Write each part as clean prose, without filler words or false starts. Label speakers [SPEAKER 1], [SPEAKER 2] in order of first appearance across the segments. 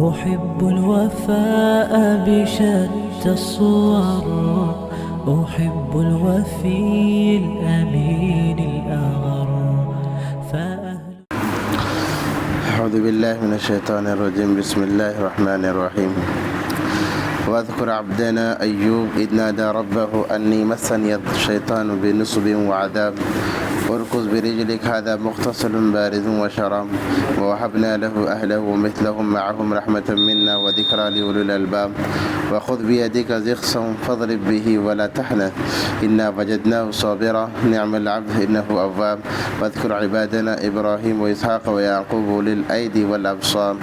[SPEAKER 1] أحب الوفاء بشتى الصور، أحب الوفي الأمين الأغر.
[SPEAKER 2] أعوذ بالله من الشيطان الرجيم. بسم الله الرحمن الرحيم. واذكر عبدنا أيوب إذ نادى ربه أني مسني الشيطان بنصب وعذاب اركض برجلك هذا مغتسل بارد وشراب ووهبنا له أهله ومثلهم معهم رحمة منا وذكرى لأولي الألباب وخذ بيدك ضغثا فاضرب به ولا تحنث إنا وجدناه صابرا نعم العبد إنه أواب واذكر عبادنا إبراهيم وإسحاق ويعقوب أولي الأيدي والأبصار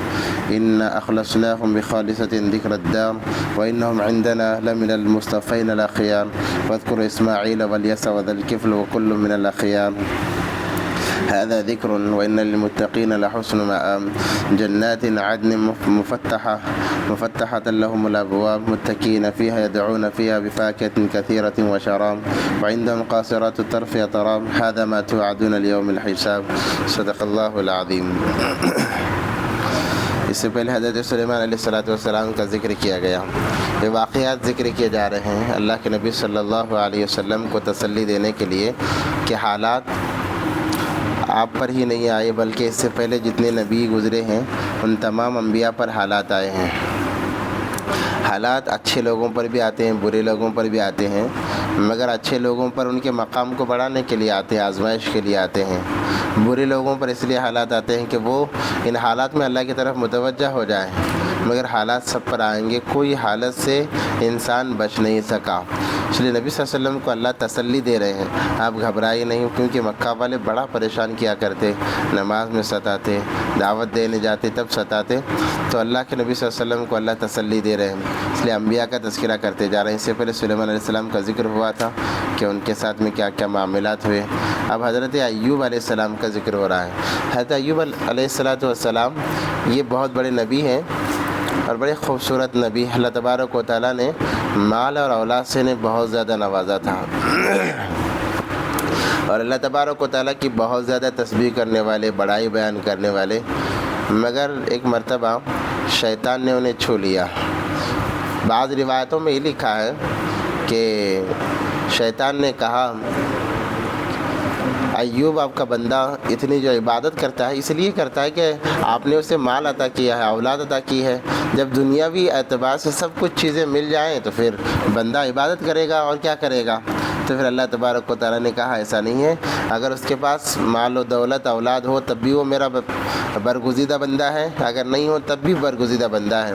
[SPEAKER 2] إنا أخلصناهم بخالصة ذكر الدار وإنهم عندنا لمن المصطفين الأخيار واذكر إسماعيل واليسع وذا الكفل وكل من الأخيار هذا ذكر وإن للمتقين لحسن مآب جنات عدن مفتحة لهم الأبواب متكئين فيها يدعون فيها بفاكهة كثيرة وشراب وعندهم قاصرات الطرف يطراب هذا ما توعدون اليوم الحساب صدق الله العظيم. اس سے پہلے حضرت سلیمان علیہ السلام کا ذکر کیا گیا. یہ واقعات ذکر کیے جا رہے ہیں اللہ کے نبی صلی اللہ علیہ وسلم کو تسلی دینے کے لیے کہ حالات آپ پر ہی نہیں آئے بلکہ اس سے پہلے جتنے نبی گزرے ہیں ان تمام انبیاء پر حالات آئے ہیں. حالات اچھے لوگوں پر بھی آتے ہیں برے لوگوں پر بھی آتے ہیں مگر اچھے لوگوں پر ان کے مقام کو بڑھانے کے لیے آتے ہیں آزمائش کے لیے آتے ہیں. برے لوگوں پر اس لیے حالات آتے ہیں کہ وہ ان حالات میں اللہ کی طرف متوجہ ہو جائیں مگر حالات سب پر آئیں گے کوئی حالت سے انسان بچ نہیں سکا. اس لیے نبی صلی اللہ علیہ وسلم کو اللہ تسلی دے رہے ہیں آپ گھبرائے نہیں کیونکہ مکہ والے بڑا پریشان کیا کرتے نماز میں ستاتے دعوت دینے جاتے تب ستاتے تو اللہ کے نبی صلی اللہ علیہ وسلم کو اللہ تسلی دے رہے ہیں اس لیے انبیاء کا تذکرہ کرتے جا رہے ہیں. اس سے پہلے سلیمان علیہ السلام کا ذکر ہوا تھا کہ ان کے ساتھ میں کیا کیا معاملات ہوئے. اب حضرت ایوب علیہ السلام کا ذکر ہو رہا ہے. حضرت ایوب علیہ السلام یہ بہت بڑے نبی ہیں اور بڑے خوبصورت نبی. اللہ تبارک و تعالیٰ نے مال اور اولاد سے نے بہت زیادہ نوازا تھا اور اللہ تبارک و تعالیٰ کی بہت زیادہ تسبیح کرنے والے بڑائی بیان کرنے والے مگر ایک مرتبہ شیطان نے انہیں چھو لیا. بعض روایتوں میں یہ لکھا ہے کہ شیطان نے کہا ایوب آپ کا بندہ اتنی جو عبادت کرتا ہے اس لیے کرتا ہے کہ آپ نے اسے مال عطا کیا ہے اولاد عطا کی ہے. جب دنیاوی اعتبار سے سب کچھ چیزیں مل جائیں تو پھر بندہ عبادت کرے گا اور کیا کرے گا. تو پھر اللہ تبارک و تعالیٰ نے کہا ایسا نہیں ہے اگر اس کے پاس مال و دولت اولاد ہو تب بھی وہ میرا برگزیدہ بندہ ہے اگر نہیں ہو تب بھی برگزیدہ بندہ ہے.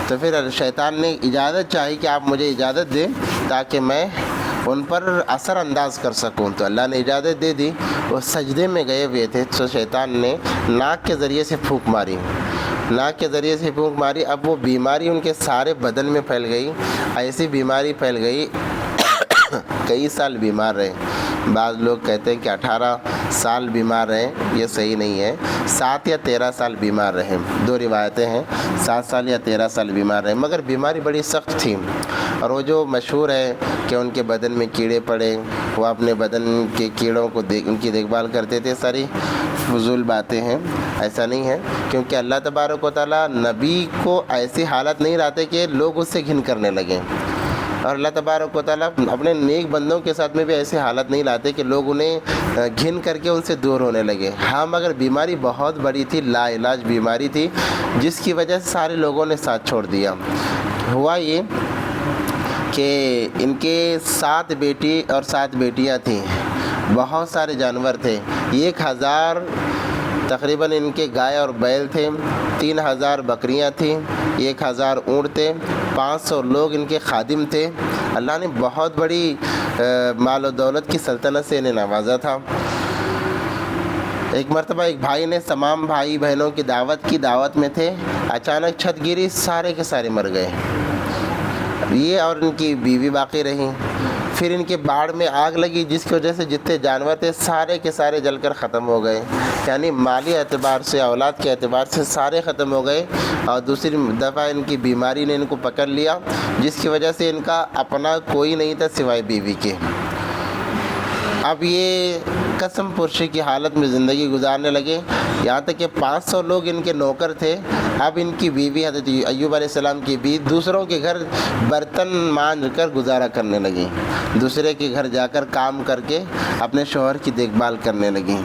[SPEAKER 2] تو پھر شیطان نے اجازت چاہی کہ آپ مجھے اجازت دیں تاکہ میں ان پر اثر انداز کر سکوں. تو اللہ نے اجازت دے دی. وہ سجدے میں گئے ہوئے تھے تو شیطان نے ناک کے ذریعے سے پھونک ماری. اب وہ بیماری ان کے سارے بدن میں پھیل گئی. ایسی بیماری پھیل گئی کئی سال بیمار رہے. بعض لوگ کہتے ہیں کہ 18 سال بیمار رہے یہ صحیح نہیں ہے 7 یا 13 سال بیمار رہے. دو روایتیں ہیں 7 سال یا 13 سال بیمار رہے مگر بیماری بڑی سخت تھی. اور وہ جو مشہور ہے کہ ان کے بدن میں کیڑے پڑے وہ اپنے بدن کے کیڑوں کو ان کی دیکھ بھال کرتے تھے. ساری فضول باتیں ہیں ایسا نہیں ہے کیونکہ اللہ تبارک و تعالیٰ نبی کو ایسی حالت نہیں لاتے کہ لوگ اس سے گھن کرنے لگیں اور اللہ تبارک و تعالیٰ اپنے نیک بندوں کے ساتھ میں بھی ایسی حالت نہیں لاتے کہ لوگ انہیں گھن کر کے ان سے دور ہونے لگے. ہاں مگر بیماری بہت بڑی تھی لا علاج بیماری تھی جس کی وجہ سے سارے لوگوں نے ساتھ چھوڑ دیا. ہوا یہ کہ ان کے 7 بیٹی اور 7 بیٹیاں تھیں. بہت سارے جانور تھے 1000 تقریباً ان کے گائے اور بیل تھے 3000 بکریاں تھیں 1000 اونٹ تھے 500 لوگ ان کے خادم تھے. اللہ نے بہت بڑی مال و دولت کی سلطنت سے انہیں نوازا تھا. ایک مرتبہ ایک بھائی نے تمام بھائی بہنوں کی دعوت میں تھے اچانک چھت گری سارے کے سارے مر گئے. یہ اور ان کی بیوی باقی رہیں. پھر ان کے باڑ میں آگ لگی جس کی وجہ سے جتنے جانور تھے سارے کے سارے جل کر ختم ہو گئے. یعنی مالی اعتبار سے اولاد کے اعتبار سے سارے ختم ہو گئے. اور دوسری دفعہ ان کی بیماری نے ان کو پکڑ لیا جس کی وجہ سے ان کا اپنا کوئی نہیں تھا سوائے بیوی کے. اب یہ قسم پرسی کی حالت میں زندگی گزارنے لگے، یہاں تک کہ 500 لوگ ان کے نوکر تھے۔ اب ان کی بیوی حضرت ایوب علیہ السلام کی بیوی دوسروں کے گھر برتن مانجھ کر گزارا کرنے لگیں، دوسرے کے گھر جا کر کام کر کے اپنے شوہر کی دیکھ بھال کرنے لگیں۔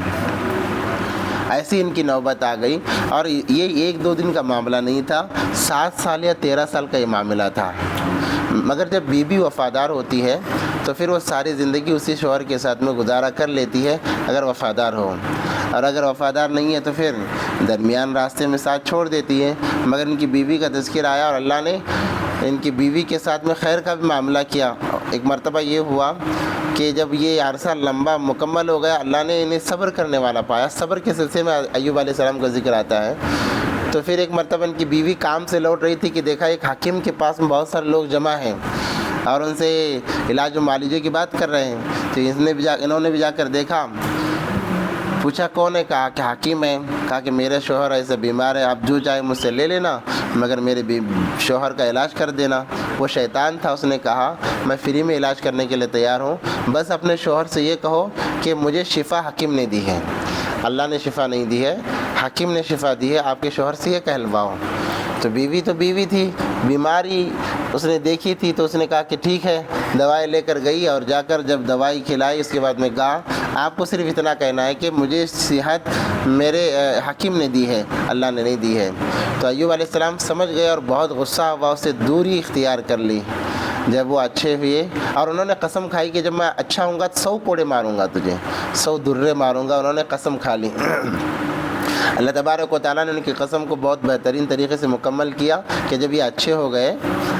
[SPEAKER 2] ایسی ان کی نوبت آ گئی، اور یہ 1-2 دن کا معاملہ نہیں تھا، 7 سال یا 13 سال کا یہ معاملہ تھا۔ مگر جب بیوی وفادار ہوتی ہے تو پھر وہ ساری زندگی اسی شوہر کے ساتھ میں گزارا کر لیتی ہے اگر وفادار ہو، اور اگر وفادار نہیں ہے تو پھر درمیان راستے میں ساتھ چھوڑ دیتی ہے۔ مگر ان کی بیوی کا تذکرہ آیا اور اللہ نے ان کی بیوی کے ساتھ میں خیر کا بھی معاملہ کیا۔ ایک مرتبہ یہ ہوا کہ جب یہ عرصہ لمبا مکمل ہو گیا، اللہ نے انہیں صبر کرنے والا پایا۔ صبر کے سلسلے میں ایوب علیہ السلام کا ذکر آتا ہے۔ تو پھر ایک مرتبہ ان کی بیوی کام سے لوٹ رہی تھی کہ دیکھا ایک حکیم کے پاس میں بہت سارے لوگ جمع ہیں اور ان سے علاج و معالجے کی بات کر رہے ہیں۔ تو انہوں نے بھی جا کر دیکھا، پوچھا کون ہے؟ کہا کہ حکیم ہے۔ کہا کہ میرے شوہر ایسے بیمار ہے، آپ جو چاہے مجھ سے لے لینا، مگر میرے شوہر کا علاج کر دینا۔ وہ شیطان تھا، اس نے کہا میں فری میں علاج کرنے کے لیے تیار ہوں، بس اپنے شوہر سے یہ کہو کہ مجھے شفا حکیم نے دی ہے، اللہ نے شفا نہیں دی ہے، حکیم نے شفا دی ہے، آپ کے شوہر سے یہ کہلواؤ۔ تو بیوی تھی، بیماری اس نے دیکھی تھی، تو اس نے کہا کہ ٹھیک ہے، دوائی لے کر گئی، اور جا کر جب دوائی کھلائی اس کے بعد میں کہا آپ کو صرف اتنا کہنا ہے کہ مجھے صحت میرے حکیم نے دی ہے، اللہ نے نہیں دی ہے۔ تو ایوب علیہ السلام سمجھ گئے اور بہت غصہ ہوا، اس سے دوری اختیار کر لی۔ جب وہ اچھے ہوئے اور انہوں نے قسم کھائی کہ جب میں اچھا ہوں گا 100 کوڑے ماروں گا تجھے، 100 درے ماروں گا، انہوں نے قسم کھا لی۔ اللہ تبارک و تعالیٰ نے ان کی قسم کو بہت بہترین طریقے سے مکمل کیا کہ جب یہ اچھے ہو گئے،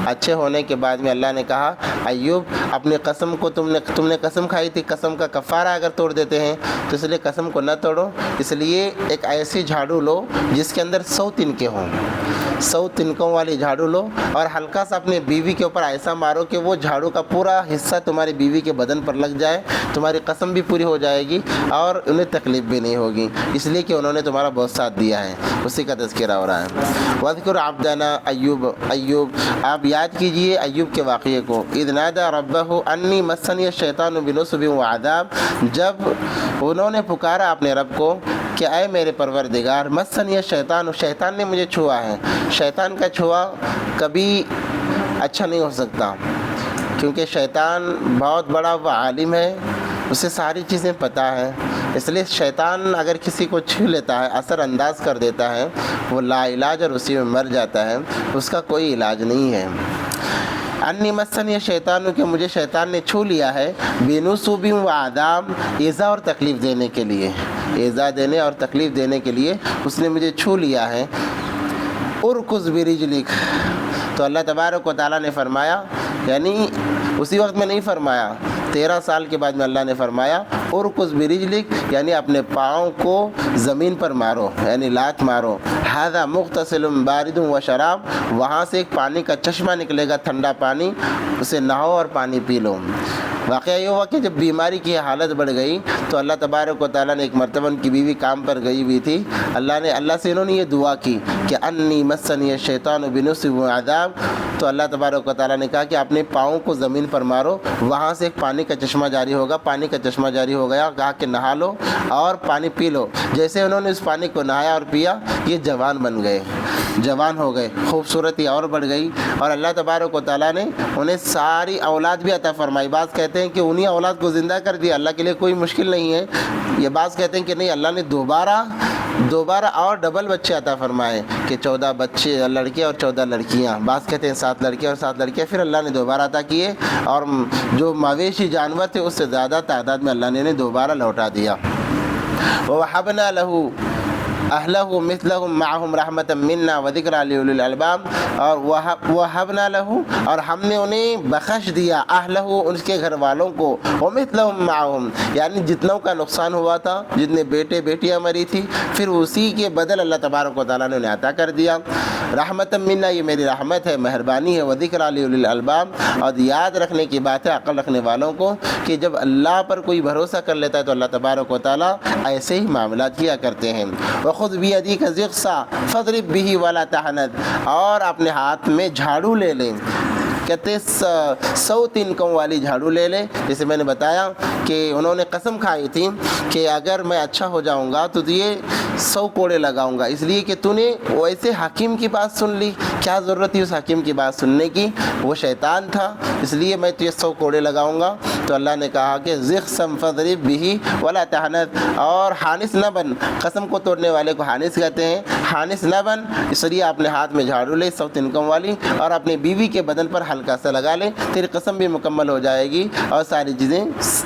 [SPEAKER 2] اچھے ہونے کے بعد میں اللہ نے کہا ایوب اپنی قسم کو تم نے قسم کھائی تھی، قسم کا کفارہ اگر توڑ دیتے ہیں تو اس لیے قسم کو نہ توڑو، اس لیے ایک ایسی جھاڑو لو جس کے اندر 100 تنکے ہوں، 100 تنکوں والی جھاڑو لو، اور ہلکا سا اپنے بیوی کے اوپر ایسا مارو کہ وہ جھاڑو کا پورا حصہ تمہاری بیوی کے بدن پر لگ جائے، تمہاری قسم بھی پوری ہو جائے گی اور انہیں تکلیف بھی نہیں ہوگی، اس لیے کہ انہوں نے تمہارا بہت ساتھ دیا ہے۔ اسی کا تذکرہ ہو رہا ہے۔ وَاذْكُرْ عَبْدَنَا ایوب، آپ یاد کیجئے ایوب کے واقعے کو۔ اِذْ نَادَى رَبَّهُ أَنِّي مَسَّنِيَ الشَّيْطَانُ بِنُصْبٍ وَعَذَابٍ، جب انہوں نے پکارا اپنے رب کو کہ اے میرے پروردگار، مسنی الشیطان، شیطان نے مجھے چھوا ہے۔ شیطان کا چھوا کبھی اچھا نہیں ہو سکتا، کیونکہ شیطان بہت بڑا وہ عالم ہے، اسے ساری چیزیں پتہ ہیں، اس لیے شیطان اگر کسی کو چھو لیتا ہے، اثر انداز کر دیتا ہے، وہ لا علاج اور اسی میں مر جاتا ہے، اس کا کوئی علاج نہیں ہے۔ انی مسنی شیطان، کہ مجھے شیطان نے چھو لیا ہے، بنصب و عذاب، ایذا اور تکلیف دینے کے لیے، ایذا دینے اور تکلیف دینے کے لیے اس نے مجھے چھو لیا ہے۔ ارکض برجلک، تو اللہ تبارک و تعالیٰ نے فرمایا، یعنی اسی وقت میں نہیں فرمایا، 13 سال کے بعد میں اللہ نے فرمایا ارکض برجلک، یعنی اپنے پاؤں کو زمین پر مارو، یعنی لات مارو۔ ھذا مغتسل بارد و شراب، وہاں سے ایک پانی کا چشمہ نکلے گا، ٹھنڈا پانی، اسے نہاؤ اور پانی پی لو۔ واقعہ یہ ہوا کہ جب بیماری کی حالت بڑھ گئی تو اللہ تبارک و تعالیٰ نے ایک مرتبہ ان کی بیوی کام پر گئی ہوئی تھی، اللہ سے انہوں نے یہ دعا کی کہ انی مسنی الشیطان بنصب و عذاب، تو اللہ تبارک و تعالیٰ نے کہا کہ اپنے پاؤں کو زمین پر مارو، وہاں سے ایک پانی کا چشمہ جاری ہوگا، پانی کا چشمہ جاری ہو گیا، کہا کہ نہا لو اور پانی پی لو۔ جیسے انہوں نے اس پانی کو نہایا اور پیا، یہ جوان بن گئے، جوان ہو گئے، خوبصورتی اور بڑھ گئی، اور اللہ تبارک و تعالیٰ نے انہیں ساری اولاد بھی عطا فرمائی۔ بعض کہتے ہیں کہ انہی اولاد کو زندہ کر دیا، اللہ کے لیے کوئی مشکل نہیں ہے۔ یہ بعض کہتے ہیں کہ نہیں، اللہ نے دوبارہ اور ڈبل بچے عطا فرمائے کہ 14 بچے لڑکے اور 14 لڑکیاں، بعض کہتے ہیں 7 لڑکے اور 7 لڑکیاں، پھر اللہ نے دوبارہ عطا کیے، اور جو مویشی جانور تھے اس سے زیادہ تعداد میں اللہ نے انہیں دوبارہ لوٹا دیا۔ وَوَهَبْنَا لَهُ اہلہ مثلہم معہم رحمتا منا وذکرى لأولی الالباب، اور وہبنا لہ، اور ہم نے انہیں بخش دیا، اہلہ ان کے گھر والوں کو، ومثلہم معہم، یعنی جتنوں کا نقصان ہوا تھا، جتنے بیٹے بیٹیاں مری تھی، پھر اسی کے بدل اللہ تبارک و تعالیٰ نے انہیں عطا کر دیا۔ رحمتا منا، یہ میری رحمت ہے، مہربانی ہے، وذکرى لأولی الالباب، اور یاد رکھنے کی بات ہے عقل رکھنے والوں کو کہ جب اللہ پر کوئی بھروسہ کر لیتا ہے تو اللہ تبارک و تعالیٰ ایسے ہی معاملات کیا کرتے ہیں۔ خذ بیدیک ضغثا فاضرب به ولا تحنث، اور اپنے ہاتھ میں جھاڑو لے لیں، کہتے 100 تنکوں والی جھاڑو لے لے. جیسے میں نے بتایا کہ انہوں نے قسم کھائی تھی کہ اگر میں اچھا ہو جاؤں گا تو یہ 100 کوڑے لگاؤں گا، اس لیے کہ تو نے ویسے حکیم کی بات سن لی. کیا ضرورت تھی اس حکیم کی بات سننے کی؟ وہ شیطان تھا، اس لیے میں تجھے 100 کوڑے لگاؤں گا. تو اللہ نے کہا کہ ذخصم فضرب بھی ولا تحنث، اور حانث نہ بن. قسم کو توڑنے والے کو حانث کہتے ہیں، حانث نہ بن. اس لیے اپنے ہاتھ میں جھاڑو لے 100 تنکوں والی اور اپنی بیوی کے بدن پر ہلکا سا لگا لے، تیری قسم بھی مکمل ہو جائے گی اور ساری چیزیں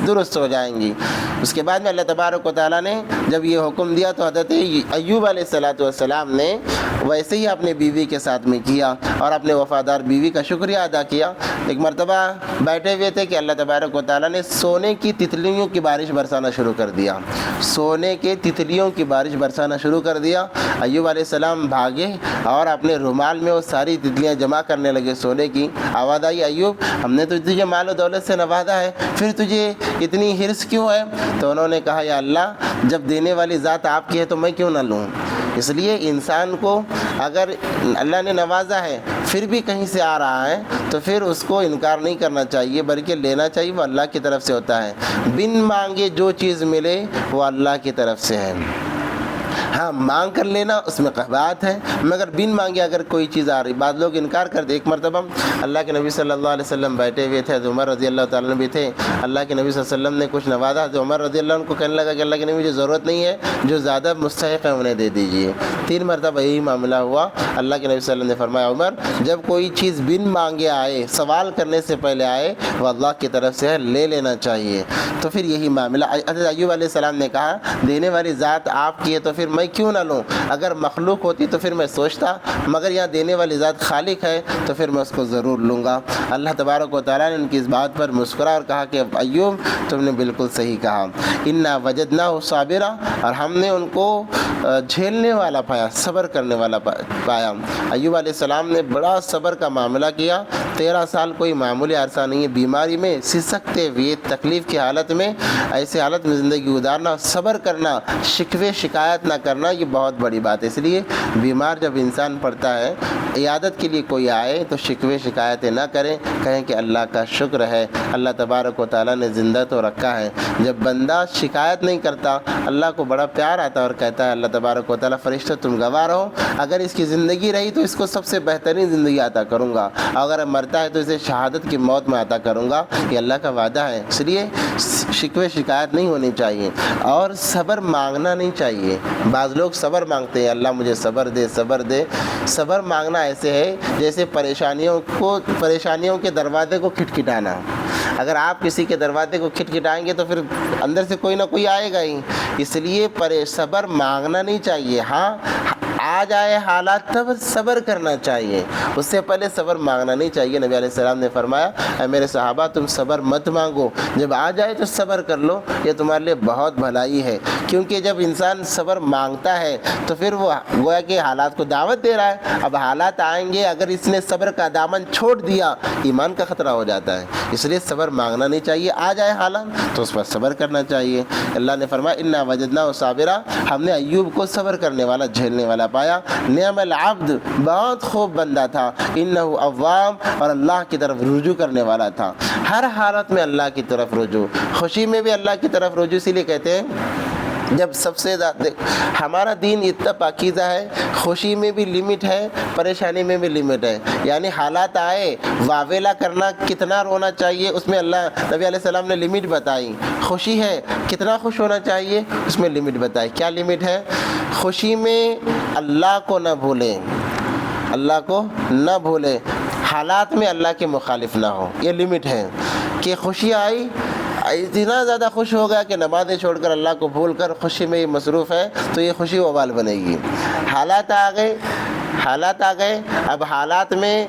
[SPEAKER 2] درست ہو جائیں گی. اس کے بعد میں اللہ تبارک و تعالیٰ نے جب یہ حکم دیا تو حضرت ایوب علیہ السلام نے ویسے ہی اپنے بیوی کے ساتھ میں کیا اور اپنے وفادار بیوی کا شکریہ ادا کیا. ایک مرتبہ بیٹھے ہوئے تھے کہ اللہ تبارک و تعالیٰ نے سونے کی تتلیوں کی بارش برسانا شروع کر دیا. سونے کے تتلیوں کی بارش برسانا شروع کر دیا. ایوب علیہ السلام بھاگے اور اپنے رومال میں وہ ساری تتلیاں جمع کرنے لگے سونے کی. آواز آئی، ایوب ہم نے تو تجھے مال و دولت سے نوازا ہے، پھر تجھے اتنی حرص کیوں ہے؟ تو انہوں نے کہا یا اللہ جب دینے والی ذات آپ کی ہے تو میں کیوں نہ لوں. اس لیے انسان کو اگر اللہ نے نوازا ہے پھر بھی کہیں سے آ رہا ہے تو پھر اس کو انکار نہیں کرنا چاہیے بلکہ لینا چاہیے. وہ اللہ کی طرف سے ہوتا ہے. بن مانگے جو چیز ملے وہ اللہ کی طرف سے ہے. ہاں مانگ کر لینا اس میں بات ہے، مگر بن مانگے اگر کوئی چیز آ رہی. بعض لوگ انکار کرتے. ایک مرتبہ اللہ کے نبی صلی اللہ علیہ وسلم بیٹھے ہوئے تھے، عمر رضی اللہ تعالیٰ عنہ بھی تھے. اللہ کے نبی صلی اللہ علیہ وسلم نے کچھ نوازا تو عمر رضی اللہ عنہ کو کہنے لگا کہ اللہ کے نبی مجھے ضرورت نہیں ہے، جو زیادہ مستحق ہے انہیں دے دیجیے. 3 مرتبہ یہی معاملہ ہوا. اللہ کے نبی صلی اللہ علیہ وسلم نے فرمایا عمر جب کوئی چیز بن مانگے آئے، سوال کرنے سے پہلے آئے، وہ اللہ کی طرف سے ہے، لے لینا چاہیے. تو پھر یہی معاملہ حضرت ایوب علیہ السلام نے کہا دینے والی ذات آپ کی ہے تو پھر میں کیوں نہ لوں. اگر مخلوق ہوتی تو پھر میں سوچتا، مگر یہاں دینے والی ذات خالق ہے تو پھر میں اس کو ضرور لوں گا. اللہ تبارک و تعالیٰ نے ان کی اس بات پر مسکرا اور کہا کہ ایوب تم نے بالکل صحیح کہا. انا وجدناہ صابرا، اور ہم نے ان کو جھیلنے والا پایا، صبر کرنے والا پایا. ایوب علیہ السلام نے بڑا صبر کا معاملہ کیا. 13 سال کوئی معمولی عرصہ نہیں ہے. بیماری میں سسکتے ہوئے تکلیف کی حالت میں، ایسے حالت میں زندگی گزارنا، صبر کرنا، شکوے شکایت نہ کرنا، یہ بہت بڑی بات ہے. اس لیے بیمار جب انسان پڑتا ہے عیادت کے لیے کوئی آئے تو شکوے شکایتیں نہ کریں، کہیں کہ اللہ کا شکر ہے اللہ تبارک و تعالیٰ نے زندہ تو رکھا ہے. جب بندہ شکایت نہیں کرتا اللہ کو بڑا پیار آتا ہے اور کہتا ہے اللہ تبارک و تعالیٰ فرشتہ تم گواہ رہو، اگر اس کی زندگی رہی تو اس کو سب سے بہترین زندگی عطا کروں گا، اگر مرتا ہے تو اسے شہادت کی موت میں عطا کروں گا. یہ اللہ کا وعدہ ہے. اس لیے شکوے شکایت نہیں ہونی چاہیے اور صبر مانگنا نہیں چاہیے. بعض لوگ صبر مانگتے ہیں اللہ مجھے صبر دے صبر دے. صبر مانگنا ایسے ہے جیسے پریشانیوں کے دروازے کو کھٹکھٹانا. اگر آپ کسی کے دروازے کو کھٹکھٹائیں گے تو پھر اندر سے کوئی نہ کوئی آئے گا ہی. اس لیے صبر مانگنا نہیں چاہیے. ہاں آ جائے حالات تب صبر کرنا چاہیے، اس سے پہلے صبر مانگنا نہیں چاہیے. نبی علیہ السلام نے فرمایا اے میرے صحابہ تم صبر مت مانگو، جب آ جائے تو صبر کر لو، یہ تمہارے لیے بہت بھلائی ہے. کیونکہ جب انسان صبر مانگتا ہے تو پھر وہ گویا کہ حالات کو دعوت دے رہا ہے. اب حالات آئیں گے، اگر اس نے صبر کا دامن چھوڑ دیا ایمان کا خطرہ ہو جاتا ہے. اس لیے صبر مانگنا نہیں چاہیے. آ جائے حالات تو اس پر صبر کرنا چاہیے. اللہ نے فرمایا انا وجدناہ صابرا، ہم نے ایوب کو صبر کرنے والا، جھیلنے والا پایا. نعم العبد، بہت خوب بندہ تھا. انہ اواب، اور اللہ کی طرف رجوع کرنے والا تھا. ہر حالت میں اللہ کی طرف رجوع، خوشی میں بھی اللہ کی طرف رجوع. اسی لیے کہتے ہیں جب سب سے زیادہ ہمارا دین اتنا پاکیزہ ہے، خوشی میں بھی لمٹ ہے، پریشانی میں بھی لمٹ ہے. یعنی حالات آئے واویلا کرنا، کتنا رونا چاہیے اس میں اللہ نبی علیہ السلام نے لمٹ بتائی. خوشی ہے کتنا خوش ہونا چاہیے اس میں لمٹ بتائی. کیا لمٹ ہے؟ خوشی میں اللہ کو نہ بھولیں، اللہ کو نہ بھولیں، حالات میں اللہ کے مخالف نہ ہو. یہ لمٹ ہے کہ خوشی آئی اتنا زیادہ خوش ہو گیا کہ نمازیں چھوڑ کر اللہ کو بھول کر خوشی میں مصروف ہے تو یہ خوشی وبال بنے گی. حالات آ گئے، اب حالات میں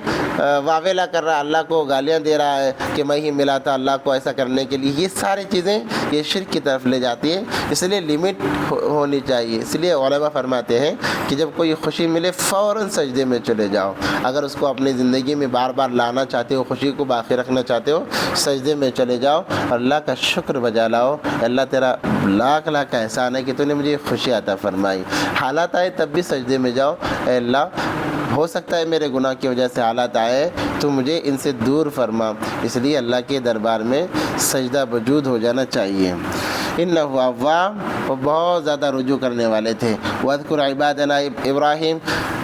[SPEAKER 2] واویلا کر رہا، اللہ کو گالیاں دے رہا ہے کہ میں ہی ملا تھا اللہ کو ایسا کرنے کے لیے. یہ ساری چیزیں یہ شرک کی طرف لے جاتی ہے. اس لیے لمٹ ہونی چاہیے. اس لیے علماء فرماتے ہیں کہ جب کوئی خوشی ملے فوراً سجدے میں چلے جاؤ. اگر اس کو اپنی زندگی میں بار بار لانا چاہتے ہو، خوشی کو باقی رکھنا چاہتے ہو، سجدے میں چلے جاؤ اور اللہ کا شکر بجا لاؤ. اللہ تیرا لاکھ لاکھ کا احسان ہے کہ تو نے مجھے خوشی عطا فرمائی. حالات آئے تب بھی سجدے میں جاؤ. اے اللہ ہو سکتا ہے میرے گناہ کی وجہ سے حالات آئے تو مجھے ان سے دور فرما۔ اس لیے اللہ کے دربار میں سجدہ وجود ہو جانا چاہیے۔ انہ اواب، وہ بہت زیادہ رجوع کرنے والے تھے۔ واذکر عبادنا ابراہیم،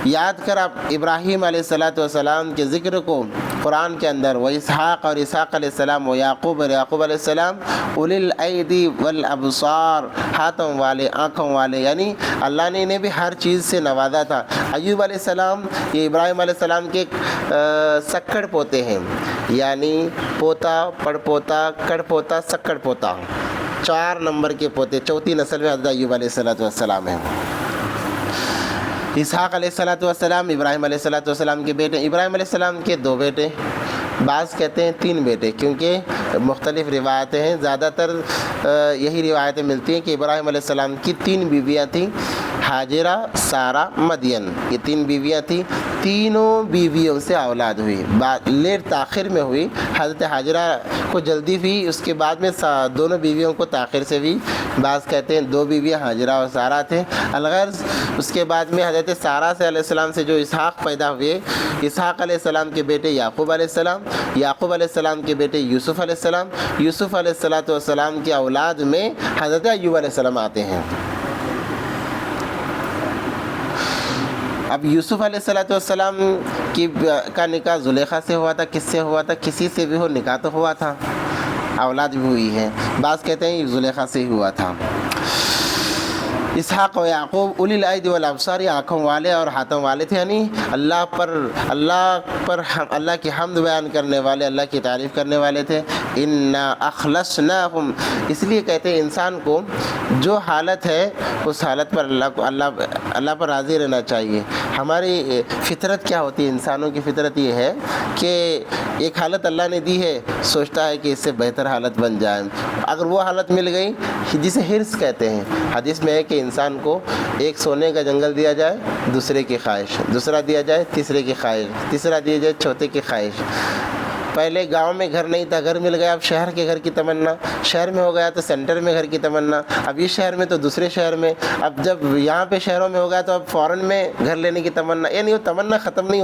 [SPEAKER 2] یاد کر آپ ابراہیم علیہ السلام کے ذکر کو قرآن کے اندر، وہ اسحاق اور اسحاق علیہ السلام، و یعقوب اور یعقوب علیہ السلام، اولی الایدی والابصار، ہاتھوں والے، آنکھوں والے، یعنی اللہ نے انہیں بھی ہر چیز سے نوازا تھا۔ ایوب علیہ السلام یہ ابراہیم علیہ السلام کے سکڑ پوتے ہیں، یعنی پوتا، پڑ پوتا، کڑ پوتا، سکڑ پوتا، 4 نمبر کے پوتے، چوتھی نسل میں حضرت ایوب علیہ السلام ہیں۔ اسحاق علیہ السلام ابراہیم علیہ السلام کے بیٹے، ابراہیم علیہ السلام کے 2 بیٹے، بعض کہتے ہیں 3 بیٹے، کیونکہ مختلف روایتیں ہیں، زیادہ تر یہی روایتیں ملتی ہیں کہ ابراہیم علیہ السلام کی 3 بیویاں تھیں، ہاجرہ، سارہ، مدین، یہ 3 بیویاں تھیں۔ تینوں بیویوں سے اولاد ہوئی، لیٹ تاخیر میں ہوئی۔ حضرت ہاجرہ کو جلدی ہوئی، اس کے بعد میں دونوں بیویوں کو تاخیر سے ہوئی۔ بعض کہتے ہیں 2 بیویاں ہاجرہ اور سارہ تھے۔ الغرض اس کے بعد میں حضرت سارہ سے علیہ السلام سے جو اسحاق پیدا ہوئے، اسحاق علیہ السلام کے بیٹے یعقوب علیہ السلام، یعقوب علیہ السلام کے بیٹے یوسف علیہ السلام، یوسف علیہ السلام کی اولاد میں حضرت ایوب علیہ السلام آتے ہیں۔ اب یوسف علیہ السلام کا نکاح زلیخا سے ہوا تھا، کس سے ہوا تھا؟ کسی سے بھی ہو، نکاح تو ہوا تھا، اولاد بھی ہوئی ہے، بعض کہتے ہیں زلیخا سے ہی ہوا تھا۔ اسحاق و یعقوب اولی الایدی والابصار، آنکھوں والے اور ہاتھوں والے تھے، یعنی اللہ کی حمد بیان کرنے والے، اللہ کی تعریف کرنے والے تھے۔ انا اخلصناہم، اس لیے کہتے ہیں انسان کو جو حالت ہے اس حالت پر اللہ پر راضی رہنا چاہیے۔ ہماری فطرت کیا ہوتی ہے؟ انسانوں کی فطرت یہ ہے کہ ایک حالت اللہ نے دی ہے، سوچتا ہے کہ اس سے بہتر حالت بن جائے۔ اگر وہ حالت مل گئی، جسے حرص کہتے ہیں، حدیث میں ہے کہ انسان کو ایک سونے کا جنگل دیا جائے، دوسرے کی خواہش، دوسرا دیا جائے تیسرے کی خواہش، تیسرا دیا جائے چوتھے کی خواہش۔ پہلے گاؤں میں گھر نہیں تھا، گھر مل گیا، اب شہر کے گھر کی تمنا، شہر میں ہو گیا تو سینٹر میں گھر کی تمنا، اب اس شہر میں تو دوسرے شہر میں، اب جب یہاں پہ شہروں میں ہو گیا تو اب فورن میں گھر لینے کی تمنا، یعنی وہ تمنا ختم نہیں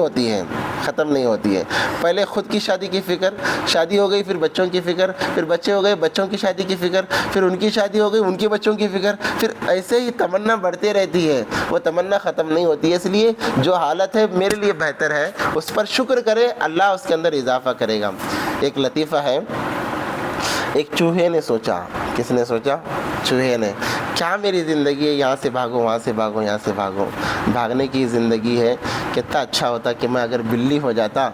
[SPEAKER 2] ہوتی ہے۔ پہلے خود کی شادی کی فکر، شادی ہو گئی پھر بچوں کی فکر، پھر بچے ہو گئے بچوں کی شادی کی فکر، پھر ان کی شادی ہو گئی ان کے بچوں کی فکر، پھر ایسے ہی تمنا بڑھتے رہتی ہے، وہ تمنا ختم نہیں ہوتی ہے۔ اس لیے جو حالت ہے میرے لیے بہتر ہے، اس پر شکر کرے، اللہ اس کے اندر اضافہ کرے گا۔ ایک لطیفہ ہے، ایک چوہے نے سوچا، کس نے سوچا؟ چوہے نے، کیا میری زندگی ہے، یہاں سے بھاگو وہاں سے بھاگو یہاں سے بھاگو، بھاگنے کی زندگی ہے، کتنا اچھا ہوتا کہ میں اگر بلی ہو جاتا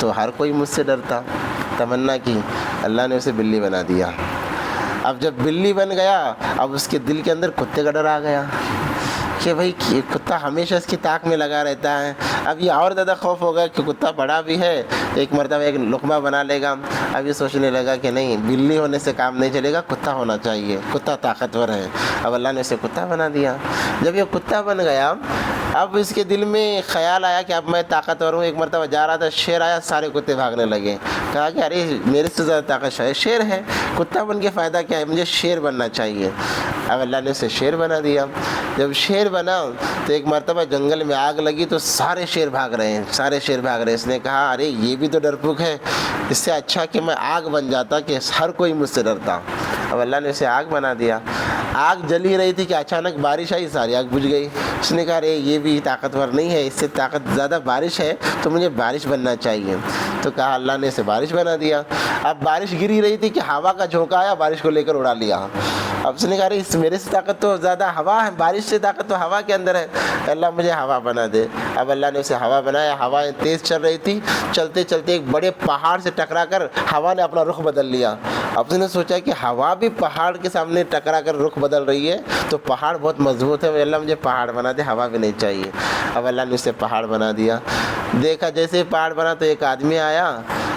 [SPEAKER 2] تو ہر کوئی مجھ سے ڈرتا۔ تمنا کی، اللہ نے اسے بلی بنا دیا۔ اب جب بلی بن گیا، اب اس کے دل کے اندر کتے کا ڈر آ گیا کہ بھائی کتا ہمیشہ اس کی طاق میں لگا رہتا ہے۔ اب یہ اور زیادہ خوف ہوگا کہ کتا بڑا بھی ہے، ایک مرتبہ ایک لقمہ بنا لے گا۔ اب یہ سوچنے لگا کہ نہیں، بلی ہونے سے کام نہیں چلے گا، کتا ہونا چاہیے، کتا طاقتور ہے۔ اب اللہ نے اسے کتا بنا دیا۔ جب یہ کتا بن گیا، اب اس کے دل میں خیال آیا کہ اب میں طاقتور ہوں۔ ایک مرتبہ جا رہا تھا، شیر آیا، سارے کتے بھاگنے لگے۔ کہا کہ ارے میرے سے زیادہ طاقت شیر ہے، کتا بن کے فائدہ کیا ہے، مجھے شیر بننا چاہیے۔ اب اللہ نے اسے شیر بنا دیا۔ جب شیر بنا تو ایک مرتبہ جنگل میں آگ لگی تو سارے شیر بھاگ رہے ہیں، اس نے کہا ارے یہ بھی تو ڈرپوک ہے، اس سے اچھا کہ میں آگ بن جاتا کہ ہر کوئی مجھ سے ڈرتا۔ اب اللہ نے اسے آگ بنا دیا۔ آگ جل ہی رہی تھی کہ اچانک بارش آئی، ساری آگ بجھ گئی۔ اس نے کہا ارے یہ بھی طاقتور نہیں ہے، اس سے طاقت زیادہ بارش ہے، تو مجھے بارش بننا چاہیے۔ تو کہا اللہ نے اسے بارش بنا دیا۔ اب بارش گری رہی تھی کہ ہوا کا جھونکا آیا، بارش کو لے کر اڑا لیا۔ اب اس نے کہا ارے میرے سے طاقت تو زیادہ ہوا ہے، بارش سے طاقت تو ہوا کے اندر ہے، اللہ مجھے ہوا بنا دے۔ اب اللہ نے اسے ہوا بنایا۔ ہوائیں تیز چل رہی تھی، چلتے چلتے ایک بڑے پہاڑ سے ٹکرا کر ہوا نے اپنا رخ بدل لیا۔ اب اس نے سوچا کہ ہوا بھی پہاڑ کے سامنے ٹکرا کر رخ بدل رہی ہے تو پہاڑ بہت مضبوط ہے، اللہ مجھے پہاڑ بنا دے، ہوا بھی نہیں چاہیے۔ اب اللہ نے اسے پہاڑ بنا دیا۔ دیکھا جیسے ہی پہاڑ بنا تو ایک آدمی آیا،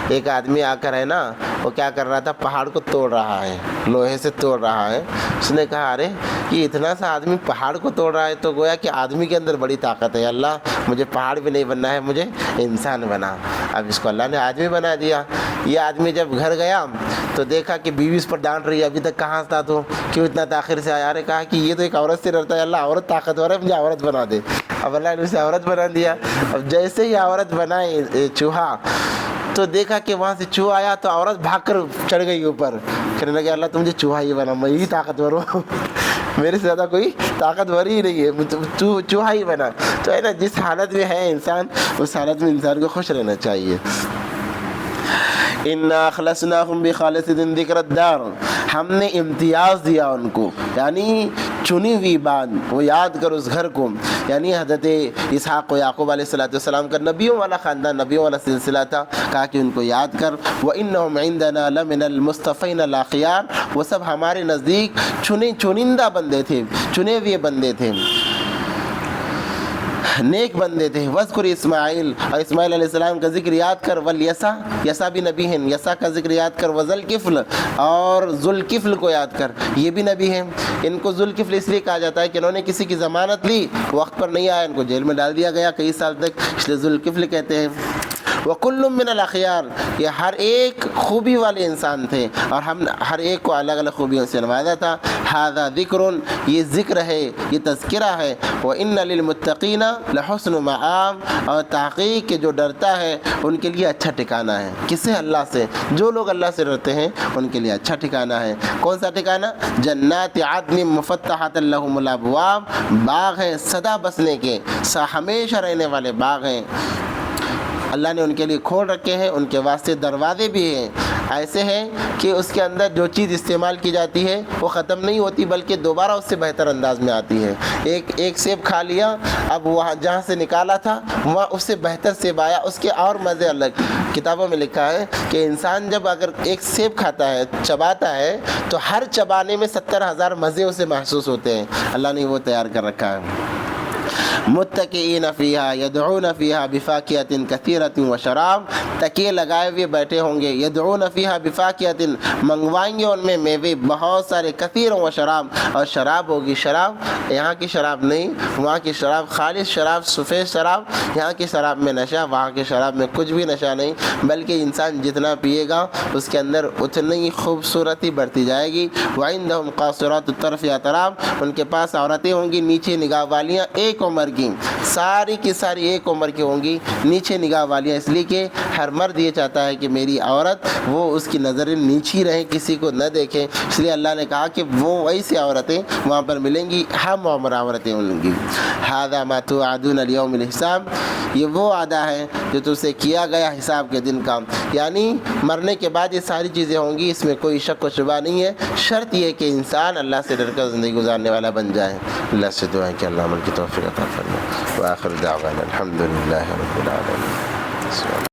[SPEAKER 2] ایک آدمی آ کر ہے نا وہ کیا کر رہا تھا، پہاڑ کو توڑ رہا ہے، لوہے سے توڑ رہا ہے۔ اس نے کہا ارے یہ اتنا سا آدمی پہاڑ کو توڑ رہا ہے، تو گویا کہ آدمی کے اندر بڑی طاقت ہے، اللہ مجھے پہاڑ بھی نہیں بننا ہے، مجھے انسان بنا۔ اب اس کو اللہ نے آدمی بنا دیا۔ یہ آدمی جب گھر گیا تو دیکھا کہ بیوی اس پر ڈانٹ رہی ہے، ابھی تک کہاں تھا تو، کیوں اتنا تاخیر سے آیا؟ کہا کہ یہ تو ایک عورت سے ڈرتا ہے، اللہ عورت طاقتور ہے، مجھے عورت بنا دے۔ اب اللہ نے اسے عورت بنا دیا۔ اب جیسے ہی عورت بنائے چوہا، تو دیکھا کہ وہاں سے چوہا آیا تو عورت بھاگ کر چڑھ گئی اوپر، کہنے لگے اللہ تو مجھے چوہا ہی بنا، میں ہی طاقتور ہوں، میرے سے زیادہ کوئی طاقتور ہی نہیں ہے، چوہا ہی بنا۔ تو ہے نا، جس حالت میں ہے انسان اس حالت میں انسان کو خوش رہنا چاہیے۔ اِنَّا أَخْلَصْنَاهُمْ بِخَالِصَةٍ ذِكْرَ الدَّارِ، ہم نے امتیاز دیا ان کو، یعنی چنی ہوئی بات، وہ یاد کر اس گھر کو، یعنی حضرت اسحاق و یعقوب علیہ السلام کا نبیوں والا خاندان، نبیوں والا سلسلہ تھا، کہا کہ ان کو یاد کر۔ وَإِنَّهُمْ عِنْدَنَا لَمِنَ الْمُصْطَفَيْنَ الْأَخْيَارِ، وہ سب ہمارے نزدیک چنندہ بندے تھے، چنے ہوئے بندے تھے، نیک بندے تھے۔ وذکر اسماعیل، اور اسماعیل علیہ السلام کا ذکر یاد کر، والیسع، یسع بھی نبی ہیں، یسع کا ذکر یاد کر، وذوالکفل، اور ذوالکفل کو یاد کر، یہ بھی نبی ہیں۔ ان کو ذوالکفل اس لیے کہا جاتا ہے کہ انہوں نے کسی کی ضمانت لی، وقت پر نہیں آیا، ان کو جیل میں ڈال دیا گیا کئی سال تک، اس لیے ذوالکفل کہتے ہیں۔ وَكُلٌّ مِّنَ الْأَخْيَارِ، یہ ہر ایک خوبی والے انسان تھے، اور ہم ہر ایک کو الگ الگ خوبیوں سے نوازا تھا۔ هذا ذکر، یہ ذکر ہے، یہ تذکرہ ہے۔ وَإِنَّ لِلْمُتَّقِينَ لَحُسْنُ مَآبٍ، اور تحقیق کہ جو ڈرتا ہے ان کے لیے اچھا ٹھکانہ ہے۔ کس سے؟ اللہ سے۔ جو لوگ اللہ سے ڈرتے ہیں ان کے لیے اچھا ٹھکانہ ہے۔ کون سا ٹھکانہ؟ جنات عدن مفتحۃ لہم الابواب، باغ ہیں سدا بسنے کے، ہمیشہ رہنے والے باغ ہیں، اللہ نے ان کے لیے کھول رکھے ہیں، ان کے واسطے دروازے بھی ہیں، ایسے ہیں کہ اس کے اندر جو چیز استعمال کی جاتی ہے وہ ختم نہیں ہوتی، بلکہ دوبارہ اس سے بہتر انداز میں آتی ہے۔ ایک سیب کھا لیا، اب وہاں جہاں سے نکالا تھا وہاں اس سے بہتر سیب آیا، اس کے اور مزے الگ۔ کتابوں میں لکھا ہے کہ انسان جب اگر ایک سیب کھاتا ہے، چباتا ہے، تو ہر چبانے میں 70,000 مزے اسے محسوس ہوتے ہیں، اللہ نے وہ تیار کر رکھا ہے۔ متکئین فیہا یدعون فیہا بفاکہۃ کثیرۃ وشراب، تکیے لگائے ہوئے بیٹھے ہوں گے، یدعون فیہا بفاکہۃ، منگوائیں گے ان میں میوے بہت سارے، کثیر وشراب، اور شراب ہوگی، شراب یہاں کی شراب نہیں، وہاں کی شراب خالص شراب، سفید شراب، یہاں کی شراب میں نشہ، وہاں کی شراب میں کچھ بھی نشہ نہیں، بلکہ انسان جتنا پیے گا اس کے اندر اتنی خوبصورتی بڑھتی جائے گی۔ وعندہم قاصرات الطرف اطراب، ان کے پاس عورتیں ہوں گی نیچے نگاہ والیاں، ایک عمر کی، ساری کی ساری ایک عمر کی ہوں گی، نیچے نگاہ والیاں، اس لیے کہ ہر مرد یہ چاہتا ہے کہ میری عورت وہ اس کی نظریں نیچی رہیں، کسی کو نہ دیکھیں، اس لیے اللہ نے کہا کہ وہ ویسی عورتیں وہاں پر ملیں گی، ہم عمر عورتیں ملیں گی۔ ھذا ما توعدون لیوم الحساب، یہ وہ وعدہ ہے جو تم سے کیا گیا حساب کے دن کا، یعنی مرنے کے بعد یہ ساری چیزیں ہوں گی، اس میں کوئی شک و شبہ نہیں ہے، شرط یہ کہ انسان اللہ سے ڈر کر زندگی گزارنے والا بن جائے۔ اللہ سے دعا ہے کہ اللہ عمل کی توفیق عطا فرمائے۔ وآخر دعوانا الحمد للہ رب العالمین۔